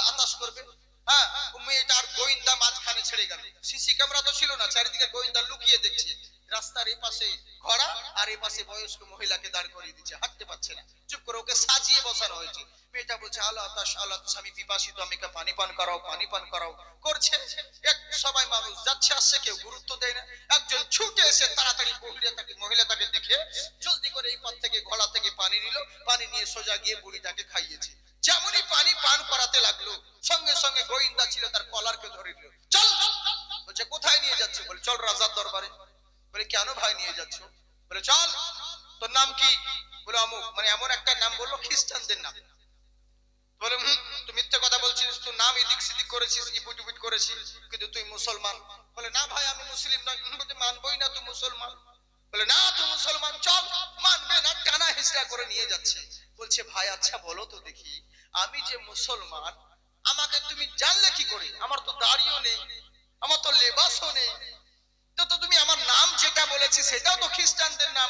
আতাশ করবে। হ্যাঁ, মেয়েটার গোয়েন্দা মাঝখানে ছেড়ে গেল। সিসি ক্যামেরা তো ছিল না, চারিদিকে গোয়েন্দা লুকিয়ে দেখছে। রাস্তার এই পাশে ঘোড়া আর এই পাশে বয়স্ক মহিলাকে দাঁড় করিয়ে দিচ্ছে, হাঁটতে পারছে না, চুপ করে ওকে সাজিয়ে বসানো হয়েছে। মেয়েটা বলছে আল আতাশ, আমি পিপাসিত, আমাকে পানি পান করাও, পানি পান করাও করছে। এক সবাই মানুষ যাচ্ছে আসছে, কেউ গুরুত্ব দেয় না। একজন ছুটে এসে তাড়াতাড়ি মহিলাটাকে দেখে জলদি করে এই পথ থেকে ঘোড়া থেকে পানি নিল, পানি নিয়ে সোজা গিয়ে বুড়িটাকে খাইয়েছে। যেমনই পানি পান করাতে লাগলো, সঙ্গে সঙ্গে গোয়েন্দা ছিল তার কলারকে ধরে নিল। চল, বলছে কোথায় নিয়ে যাচ্ছে? বলে চল রাজার দরবারে। বলে কেন ভাই নিয়ে যাচ্ছ? বলে চল। তোর নাম কি? বলে অমুক। মানে এমন একটা নাম বললো খ্রিস্টানদের নাম। বলে তুই মিথ্যে কথা বলছিস, তোর নাম এদিক সেদিক করেছিস, ইপুট ইপুট করেছিস, কিন্তু তুই মুসলমান। বলে না ভাই আমি মুসলিম নই। বলতে মানবই না, তুই মুসলমান। বলে না তুই মুসলমান, চল। মানবে না, টানা হিসড়া করে নিয়ে যাচ্ছে। বলছে ভাই আচ্ছা বলো তো দেখি, আমি যে মুসলমান আমাকে তুমি জানলে কি করে? আমার তো দাড়িও নেই, আমার তো লেবাসও নেই, তো তুমি আমার নাম যেটা বলেছি সেটাও তো খ্রিস্টানদের নাম,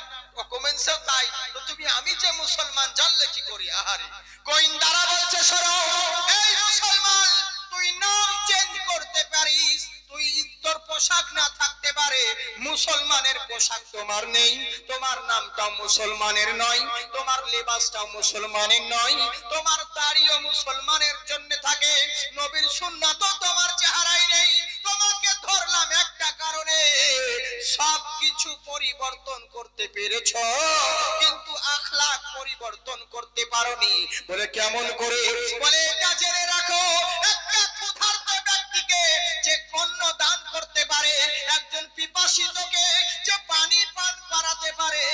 কমেন্টসেও তাই, তো তুমি আমি যে মুসলমান জানলে কি করে? আহারে, গোয়েন্দারা বলছে শোনো, এই মুসলমান তুই নাম চেঞ্জ করতে পারিস, তুই তোর পোশাক না থাকতে পারে, মুসলমানের পোশাক তোমার নেই, তোমার নামটাও মুসলমানের নয়, তোমার লেবাসটাও মুসলমানের নয়, তোমার দাড়িও মুসলমানের জন্য থাকে, নবীর সুন্নাতও তোমার চেহারায় নেই। তোমাকে ধরলাম একটা কারণে, সবকিছু পরিবর্তন করতে পেরেছ কিন্তু আখলাক পরিবর্তন করতে পারোনি। বলে কেমন করে? বলে এটা জেনে রাখো, একটা ক্ষুধার্ত ব্যক্তিকে যে অন্ন দান করতে পারে, একজন পিপাসিতকে যে পানি পান করাতে পারে,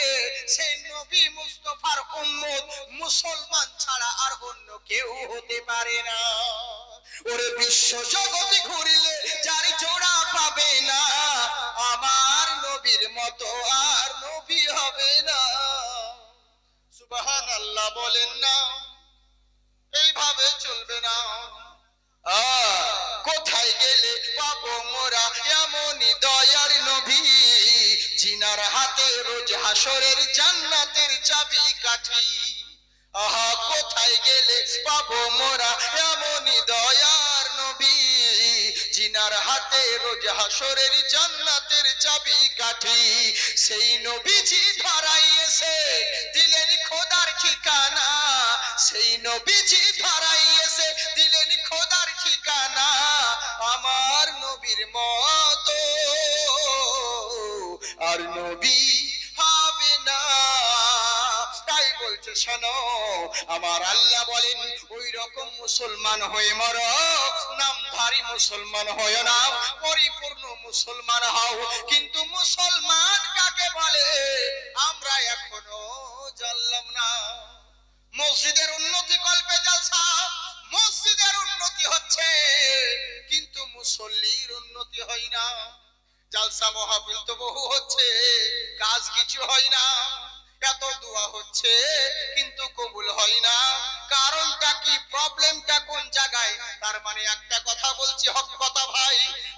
সেই নবী মুস্তাফার উম্মত মুসলমান ছাড়া আর অন্য কেউ হতে পারে না। ওরে বিশ্ব জগতে ঘুরিলে যার জোড়া পাবে না, আমার নবীর মতো আর নবী হবে না। সুবহানাল্লাহ বলেন না, এইভাবে চলবে না। কোথায় গেলে পাবো মোরা এমনই দয়ার নবী, জিনার হাতে রোজ হাসরের জান্নাতের চাবি কাঠি। আহা কোথায় গেলে পাবো মোরা এমনই দয়ার নবী, জিনার হাতে রোজ হাসরের জান্নাতের চাবি কাঠি। সেই নবীজি ধরাই এসে দিলেন খোদার ঠিকানা, সেই নবীজি ধরাই এসে দিলেন খোদার ঠিকানা। আমার নবীর মতো আর নবী হবে না। তাই বলছে শোনো, আমার আল্লাহ বলেন ওই রকম মুসলমান হয়ে মরো, নামধারী মুসলমান হয় না, পরিপূর্ণ মুসলমান হও। কিন্তু মুসলমান কাকে বলে আমরা এখনো জানলাম না। মসজিদের উন্নতি কল্পে জালসা, মসজিদের উন্নতি হচ্ছে কিন্তু মুসল্লির উন্নতি হয় না। জালসা মাহফিল তো বহু হচ্ছে, কাজ কিছু হয় না। এত দোয়া হচ্ছে কিন্তু কবুল হয় না। কারণটা কি? প্রবলেমটা কোন জায়গায়? তার মানে একটা কথা বলছি, হক কথা ভাই,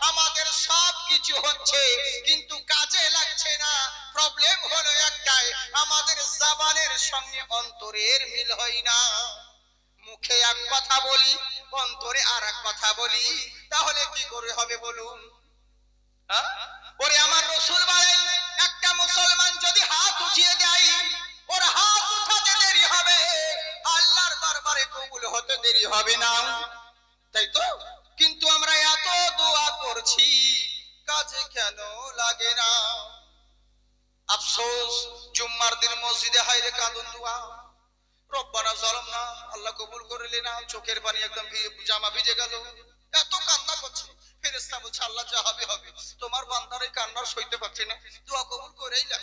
আমাদের সব কিছু হচ্ছে কিন্তু কাজে লাগছে না। প্রবলেম হলো একটাই, আমাদের জবানের সঙ্গে অন্তরের মিল হয় না। মুখে এক কথা বলি, অন্তরে আর এক কথা বলি, তাহলে কি করে হবে বলুন? ওরে আমার রসুল বলেন, একটা মুসলমান যদি হাত উঠিয়ে দেয়, ওর হাত উঠাতে দেরি হবে, আল্লাহর দরবারে কবুল হতে দেরি হবে না। তাই তো? কিন্তু আমরা এত দোয়া করছি, কাজে কেন লাগে না? আফসোস, জুম্মার দিন মসজিদে হাইরে কাঁদুন দোয়া, রব্বানা জালামনা, আল্লাহ কবুল করলে না, চোখের পানি একদম জামা ভিজে গেল, এত কান্না করছে। ফেরেশতা বলছে আল্লাহ যা হবে হবে, তোমার বান্দার এই কান্না সইতে পারছে না, দোয়া কবুল করেই না।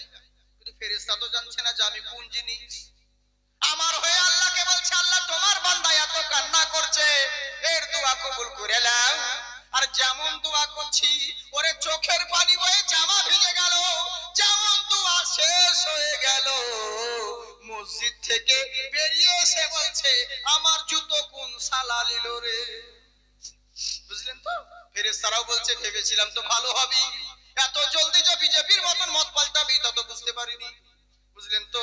কিন্তু ফেরেশতা তো জানছে না যে আমি কোন জিনিস। আমার হয়ে আল্লাহকে বলছে আল্লাহ তোমার বান্দা এত কান্না করছে, এর দোয়া কবুল করে নাও। আর যেমন দোয়া করছি, ওরে চোখের পানি বয়ে জামা ভিজে গেল, যেমন দোয়া শেষ হয়ে গেল, মসজিদ থেকে বেরিয়ে এসে বলছে আমার জুতো কোন সালা নিল রে। বুঝলেন তো? ফেরেশতারাও বলছে ভেবেছিলাম তো ভালো হবি, এত জলদি যে বিজেপির মতন মত পাল্টাবি তা তো বুঝতে পারিনি। বুঝলেন তো?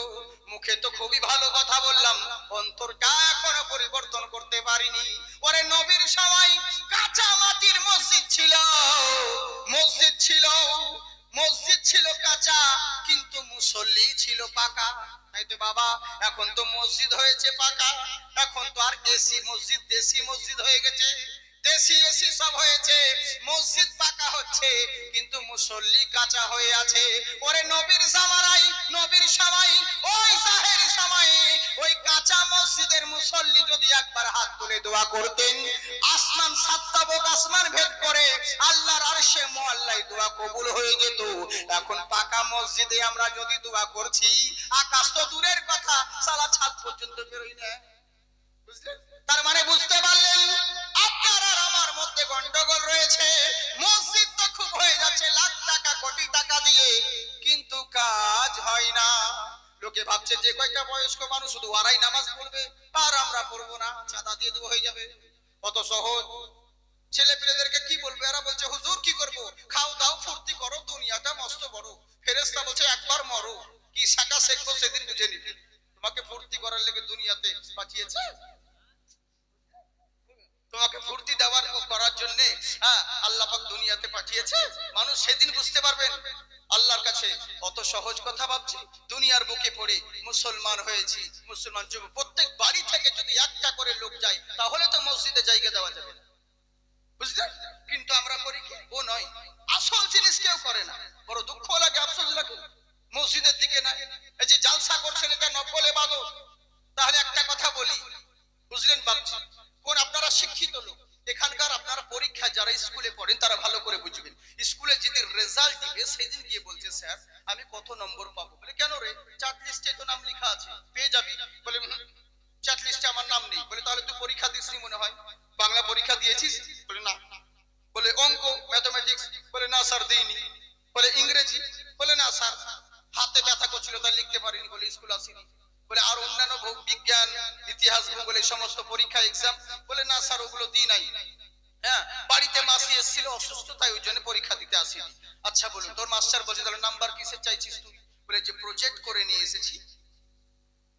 মুখে তো খুবই ভালো কথা বললাম, অন্তরটা এখনো পরিবর্তন করতে পারিনি। ওরে নবীর সময় কাঁচা মাটির মসজিদ ছিল, মসজিদ ছিল, মসজিদ ছিল কাঁচা কিন্তু মুসল্লি ছিল পাকা। তাই তো বাবা, এখন তো মসজিদ হয়েছে পাকা, এখন তো আর এসি মসজিদ, দেশি মসজিদ হয়ে গেছে, দেশি এসি সব হয়েছে, মসজিদ পাকা হচ্ছে কিন্তু মুসল্লি কাঁচা হয়ে আছে। ওরে নবীর জামানায়, নবীর সময়, ওই জাহের সময়ে ওই কাঁচা মসজিদের মুসল্লি যদি একবার হাত তুলে দোয়া করতেন, আসমান সাতটাবক আসমান ভেদ করে আল্লাহর আরশে মুআল্লায় দোয়া কবুল হয়ে যেত। এখন পাকা মসজিদে আমরা যদি দোয়া করছি, আকাশ তো দূরের কথা, সারা ছাদ পর্যন্ত বেরোই না। বুঝলেন? তার মানে বুঝতে পারলেন আপনার আর আমার মধ্যে গন্ডগোল রয়েছে। মসজিদ তো খুব হয়ে যাচ্ছে লাখ টাকা কোটি টাকা দিয়ে, কিন্তু কাজ হয় না। লোকে ভাবছে যে কয়টা বয়স্ক মানুষ শুধু ওরাই নামাজ পড়বে আর আমরা পড়বো না, চাঁদা দিয়ে দেবো হয়ে যাবে, অত সহজ। ছেলে পেলেদেরকে কি বলবে, এরা বলছে হুজুর কি করবো, খাও দাও ফুর্তি করো, দুনিয়াটা মস্ত বড়। ফেরেশতা বলছে একবার মরো, কি শাখা শেখবো সেদিন বুঝে নিবে। তোমাকে ফুর্তি করার লেগে দুনিয়াতে পাঠিয়েছে, তোমাকে ফুর্তি দেওয়ার করার জন্য আল্লাহ পাক দুনিয়াতে পাঠিয়েছে। মানুষ সেদিন বুঝতে পারবেন আল্লাহর কাছে। অত সহজ কথা ভাবছি, দুনিয়ার বুকে পড়ে মুসলমান হয়েছি, মুসলমান যুবক প্রত্যেক বাড়ি থেকে যদি একটা করে লোক যায় তাহলে তো মসজিদে জায়গা দেওয়া যাবে, বুঝলেন? কিন্তু আমরা করি কি, ও নয়, আসল জিনিস কেউ করে না। বড় দুঃখ লাগে, আফসোস লাগে, মসজিদের দিকে না। এই যে জালসা করছেন এটা নকল ইবাদত। তাহলে একটা কথা বলি, বুঝলেন বাপজি, কোন আপনারা শিক্ষিত লোক, এখানকার আপনারা পরীক্ষা যারা স্কুলে পড়েন তারা ভালো করে বুঝবেন। স্কুলে যেদিন রেজাল্ট দিবে সেদিন গিয়ে বলছে স্যার আমি কত নম্বর পাবো। বলে কেন রে, চার্ট লিস্টে তো নাম লেখা আছে, পেয়ে যাবি। বলে চার্ট লিস্টে আমার নাম নেই। বলে তাহলে তুই পরীক্ষা দিসনি মনে হয়, বাংলা পরীক্ষা দিয়েছিস? বলে না। বলে অঙ্ক ম্যাথমেটিক্স? বলে না স্যার দিইনি। বলে ইংরেজি? বলে না স্যার হাতে ব্যথা করছিল তাই লিখতে পারিনি বলে স্কুল আসিনি। বলে আর অন্যান্য বিজ্ঞান ইতিহাস ভূগোল এই সমস্ত পরীক্ষা এক্সাম? বলে না স্যার ওগুলো দিই নাই। হ্যাঁ, বাড়িতে মাসি এসেছিল অসুস্থ তাই ওই জন্য পরীক্ষা দিতে আসিনি। আচ্ছা বলুন, তোর মাস্টার বলছে তাহলে নাম্বার কিসের চাইছিস তুই? বলে যে প্রজেক্ট করে নিয়ে এসেছি,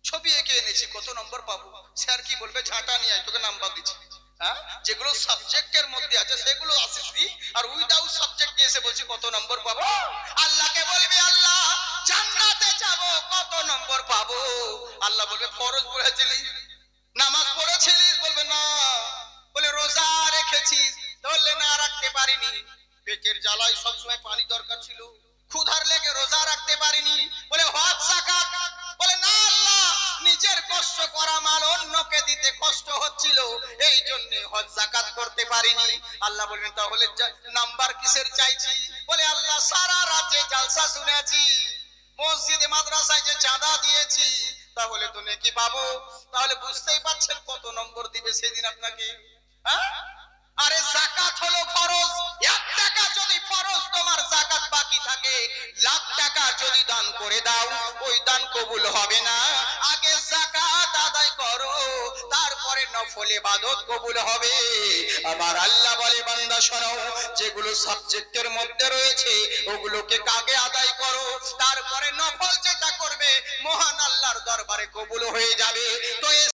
ছবি এঁকে এনেছি, কত নম্বর পাবো? স্যার কি বলবে, ঝাঁটা নিয়ে আয়, তোকে নাম্বার দিচ্ছি। হ্যাঁ, যেগুলো সাবজেক্টের মধ্যে আছে সেগুলো আসিসনি, আর উইদাউট সাবজেক্ট নিয়ে এসে বলছি কত নম্বর পাবো? আল্লাহকে বলবে আল্লাহ জান্নাতে যাব কত নম্বর পাবো? আল্লাহ বলবে ফরজ পড়েছিলি, নামাজ পড়েছিলিস? বলবে না। বলে রোজা রেখেছিস? বললে না রাখতে পারিনি, পেটের জ্বালায় সবসময় পানি দরকার ছিল, ক্ষুধার লেগে রোজা রাখতে পারিনি। বলে হজ যাকাত? বলে না আল্লাহ নিজের কষ্ট করা মাল অন্যকে দিতে কষ্ট হচ্ছিল এই জন্য হজ যাকাত করতে পারিনি। আল্লাহ বলবেন তাহলে নাম্বার কিসের চাইছি? বলে আল্লাহ সারা রাজ্যে জালসা শুনেছি, মসজিদে মাদ্রাসায় যে চাঁদা দিয়েছি, তাহলে তো নেকি পাবো। তাহলে বুঝতেই পারছেন কত নম্বর দিবে সেদিন আপনাকে। হ্যাঁ, আরে যাকাত হলো ফরজ, 1 টাকা যদি ফরজ তোমার যাকাত বাকি থাকে, লাখ টাকা যদি দান করে দাও ওই দান কবুল হবে না। আগে যাকাত আদায় করো, তারপরে নফল ইবাদত কবুল হবে। আমার আল্লাহ বলে বান্দা শোনো, যেগুলো সাবজেক্টের মধ্যে রয়েছে ওগুলোকে আগে আদায় করো, তারপরে নফল যেটা করবে মহান আল্লাহর দরবারে কবুল হয়ে যাবে। তো